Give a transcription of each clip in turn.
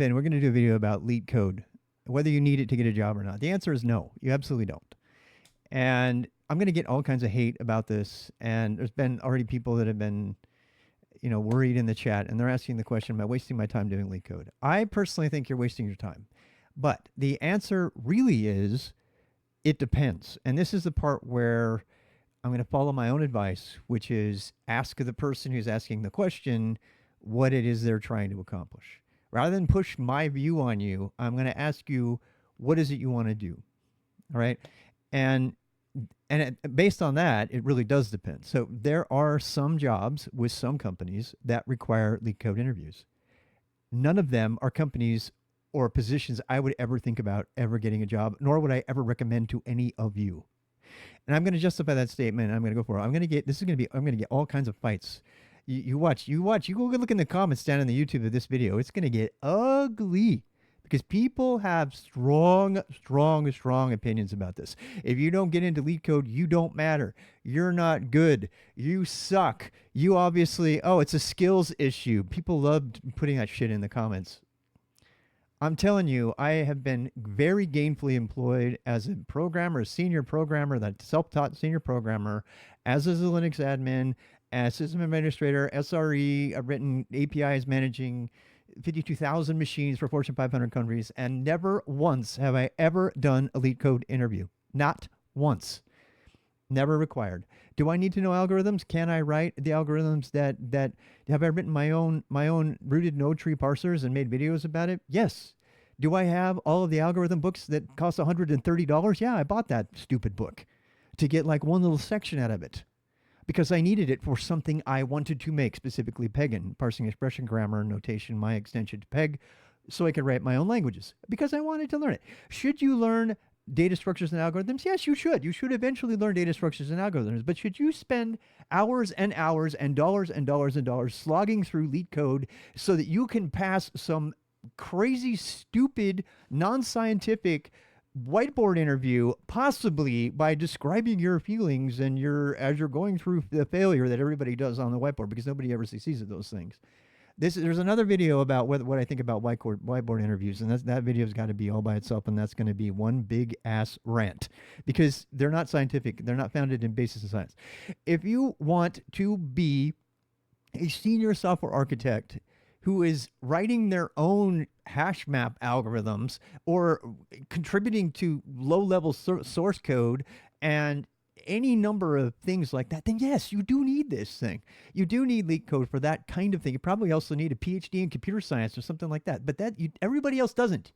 Ben, we're going to do a video about LEETCODE, whether you need it to get a job or not. The answer is no, you absolutely don't. And I'm going to get all kinds of hate about this. And there's been already people that have been, worried in the chat, and they're asking the question, am I wasting my time doing LEETCODE? I personally think you're wasting your time. But the answer really is, it depends. And this is the part where I'm going to follow my own advice, which is ask the person who's asking the question what it is they're trying to accomplish. Rather than push my view on you, I'm going to ask you, what is it you want to do? All right. And based on that, it really does depend. So there are some jobs with some companies that require LEETCODE interviews. None of them are companies or positions I would ever think about ever getting a job, nor would I ever recommend to any of you. And I'm going to justify that statement. I'm going to go for it. I'm going to get all kinds of fights. You watch. You go look in the comments down in the YouTube of this video. It's going to get ugly because people have strong opinions about this. If you don't get into LEETCODE, you don't matter. You're not good. You suck. You obviously, it's a skills issue. People love putting that shit in the comments. I'm telling you, I have been very gainfully employed as a programmer, a senior programmer, that self-taught senior programmer, as a Linux admin, as system administrator, SRE. I've written APIs managing 52,000 machines for Fortune 500 countries, and never once have I ever done a LEETCODE interview. Not once. Never required. Do I need to know algorithms? Can I write the algorithms that have I written my own rooted node tree parsers and made videos about it? Yes. Do I have all of the algorithm books that cost $130? Yeah, I bought that stupid book to get like one little section out of it because I needed it for something I wanted to make, specifically Pegin, parsing expression grammar notation, my extension to Peg, so I could write my own languages because I wanted to learn it. Should you learn data structures and algorithms? Yes, you should. You should eventually learn data structures and algorithms. But should you spend hours and hours and dollars and dollars and dollars slogging through LEETCODE so that you can pass some crazy, stupid, non-scientific whiteboard interview, possibly by describing your feelings and as you're going through the failure that everybody does on the whiteboard, because nobody ever succeeds at those things? There's another video about what I think about whiteboard interviews, and that video's got to be all by itself, and that's going to be one big ass rant because they're not scientific. They're not founded in basis of science. If you want to be a senior software architect who is writing their own hash map algorithms or contributing to low-level source code and any number of things like that, then yes, you do need this thing. You do need LEETCODE for that kind of thing. You probably also need a PhD in computer science or something like that, but everybody else doesn't.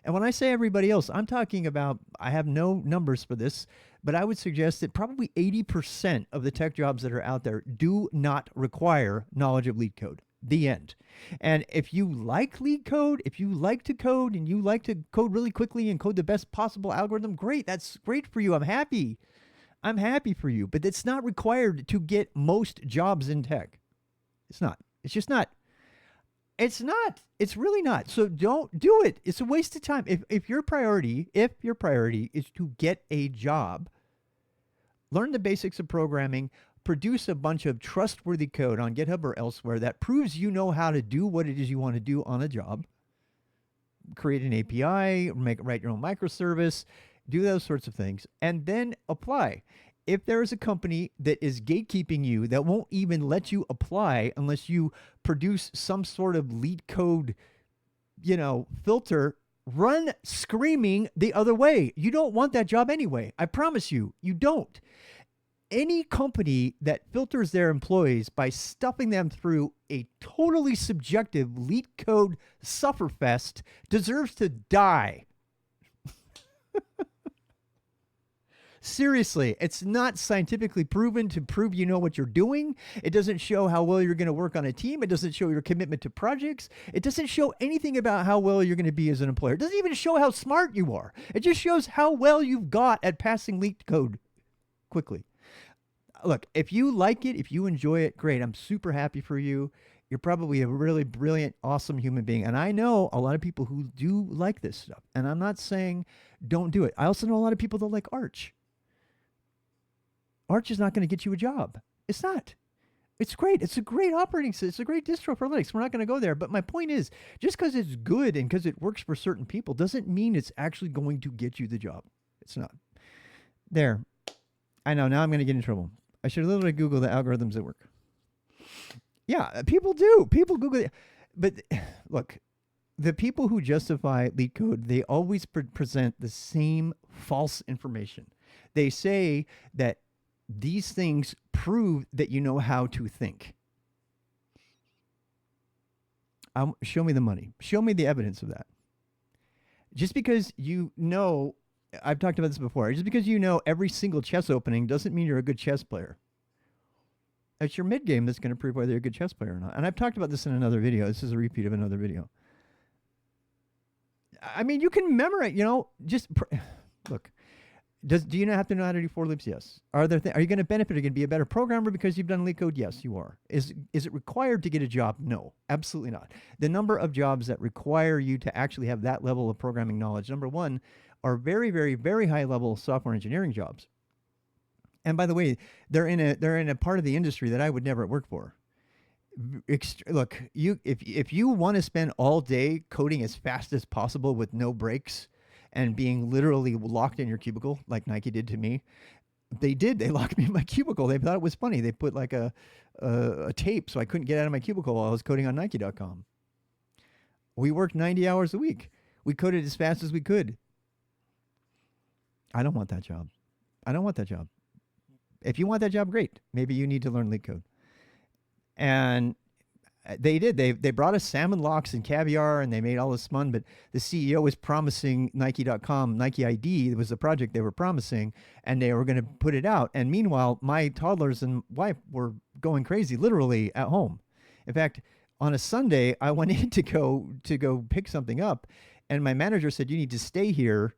And when I say everybody else, I'm talking about, I have no numbers for this, but I would suggest that probably 80% of the tech jobs that are out there do not require knowledge of LEETCODE. The end. And if you like LEETCODE, if you like to code and you like to code really quickly and code the best possible algorithm, great. That's great for you. I'm happy for you, but it's not required to get most jobs in tech. It's not. It's just not. It's not. It's really not. So don't do it. It's a waste of time. If your priority is to get a job, learn the basics of programming, produce a bunch of trustworthy code on GitHub or elsewhere that proves you know how to do what it is you want to do on a job, create an API, write your own microservice, do those sorts of things, and then apply. If there is a company that is gatekeeping you, that won't even let you apply unless you produce some sort of LEETCODE, filter, run screaming the other way. You don't want that job anyway. I promise you, you don't. Any company that filters their employees by stuffing them through a totally subjective LEETCODE sufferfest deserves to die. Seriously, it's not scientifically proven to prove you know what you're doing. It doesn't show how well you're going to work on a team. It doesn't show your commitment to projects. It doesn't show anything about how well you're going to be as an employer. It doesn't even show how smart you are. It just shows how well you've got at passing LEETCODE quickly. Look, if you like it, if you enjoy it, great. I'm super happy for you. You're probably a really brilliant, awesome human being. And I know a lot of people who do like this stuff. And I'm not saying don't do it. I also know a lot of people that like Arch. Arch is not going to get you a job. It's not. It's great. It's a great operating system. It's a great distro for Linux. We're not going to go there. But my point is, just because it's good and because it works for certain people doesn't mean it's actually going to get you the job. It's not. There. I know. Now I'm going to get in trouble. I should literally Google the algorithms that work. Yeah, people do. People Google it. But look, the people who justify LeetCode, they always present the same false information. They say that these things prove that you know how to think. Show me the money. Show me the evidence of that. Just because you know, I've talked about this before, just because you know every single chess opening doesn't mean you're a good chess player. It's your mid game that's going to prove whether you're a good chess player or not. And I've talked about this in another video. This is a repeat of another video. I mean, you can memorize, just look. Do you not have to know how to do for loops? Yes. Are you going to benefit? Are you going to be a better programmer because you've done LeetCode? Yes, you are. Is it required to get a job? No, absolutely not. The number of jobs that require you to actually have that level of programming knowledge, number one, are very, very, very high level software engineering jobs. And by the way, they're in a part of the industry that I would never work for. Look, if you want to spend all day coding as fast as possible with no breaks, and being literally locked in your cubicle like Nike did to me. They locked me in my cubicle. They thought it was funny. They put like a tape so I couldn't get out of my cubicle while I was coding on Nike.com. We worked 90 hours a week. We coded as fast as we could. I don't want that job. I don't want that job. If you want that job, great. Maybe you need to learn LeetCode. And they did. They brought us salmon lox and caviar, and they made all this fun. But the CEO was promising Nike.com, Nike ID. It was the project they were promising, and they were going to put it out. And meanwhile, my toddlers and wife were going crazy, literally at home. In fact, on a Sunday, I went in to go pick something up, and my manager said, "You need to stay here."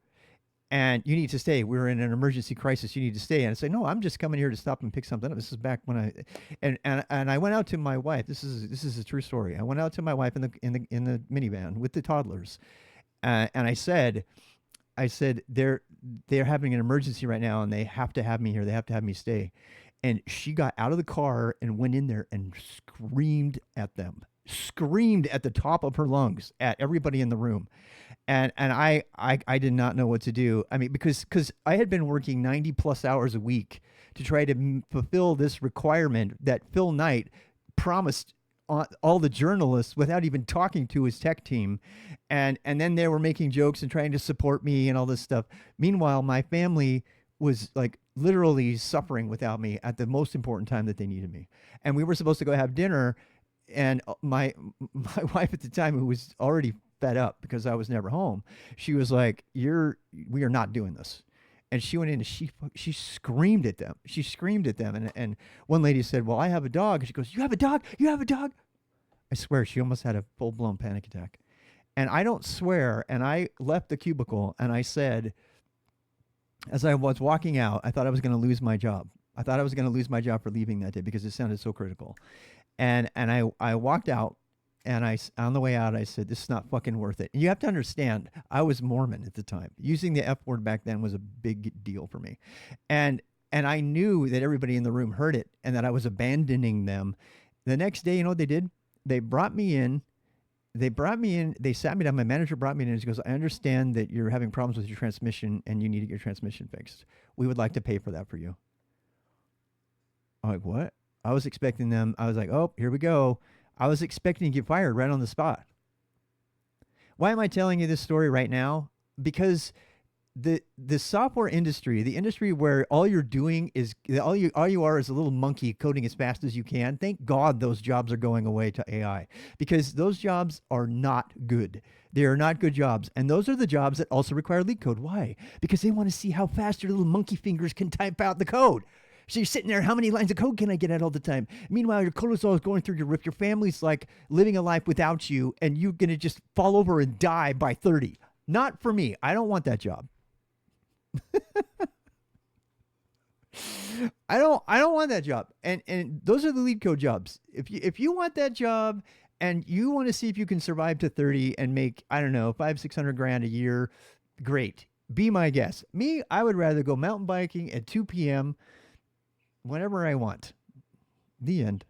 And you need to stay. We were in an emergency crisis. You need to stay. And I said, no, I'm just coming here to stop and pick something up. This is back when and I went out to my wife. This is a true story. I went out to my wife in the minivan with the toddlers, and I said, they're having an emergency right now, and they have to have me here. They have to have me stay. And she got out of the car and went in there and screamed at them. Screamed at the top of her lungs at everybody in the room. And I did not know what to do. I mean, because I had been working 90 plus hours a week to try to fulfill this requirement that Phil Knight promised all the journalists without even talking to his tech team. And then they were making jokes and trying to support me and all this stuff. Meanwhile, my family was like literally suffering without me at the most important time that they needed me. And we were supposed to go have dinner. And my wife at the time, who was already fed up because I was never home, she was like, we are not doing this. And she went in and she screamed at them. She screamed at them. And one lady said, well, I have a dog. And she goes, you have a dog? You have a dog? I swear, she almost had a full-blown panic attack. And I don't swear. And I left the cubicle and I said, as I was walking out, I thought I was going to lose my job. I thought I was going to lose my job for leaving that day because it sounded so critical. And I walked out, and on the way out, I said, this is not fucking worth it. And you have to understand, I was Mormon at the time. Using the F word back then was a big deal for me. And I knew that everybody in the room heard it and that I was abandoning them. The next day, you know what they did? They brought me in. They sat me down. My manager brought me in, and she goes, I understand that you're having problems with your transmission and you need to get your transmission fixed. We would like to pay for that for you. I'm like, what? I was expecting them. I was like, oh, here we go. I was expecting to get fired right on the spot. Why am I telling you this story right now? Because the software industry, the industry where all you're doing is all you are is a little monkey coding as fast as you can. Thank God those jobs are going away to AI, because those jobs are not good. They are not good jobs. And those are the jobs that also require LeetCode. Why? Because they want to see how fast your little monkey fingers can type out the code. So you're sitting there, how many lines of code can I get out all the time? Meanwhile, your cortisol is going through your roof. Your family's like living a life without you, and you're going to just fall over and die by 30. Not for me. I don't want that job. I don't want that job. And those are the LeetCode jobs. If you want that job and you want to see if you can survive to 30 and make, I don't know, $500-600 grand a year, great. Be my guest. Me, I would rather go mountain biking at 2 p.m. whenever I want. The end.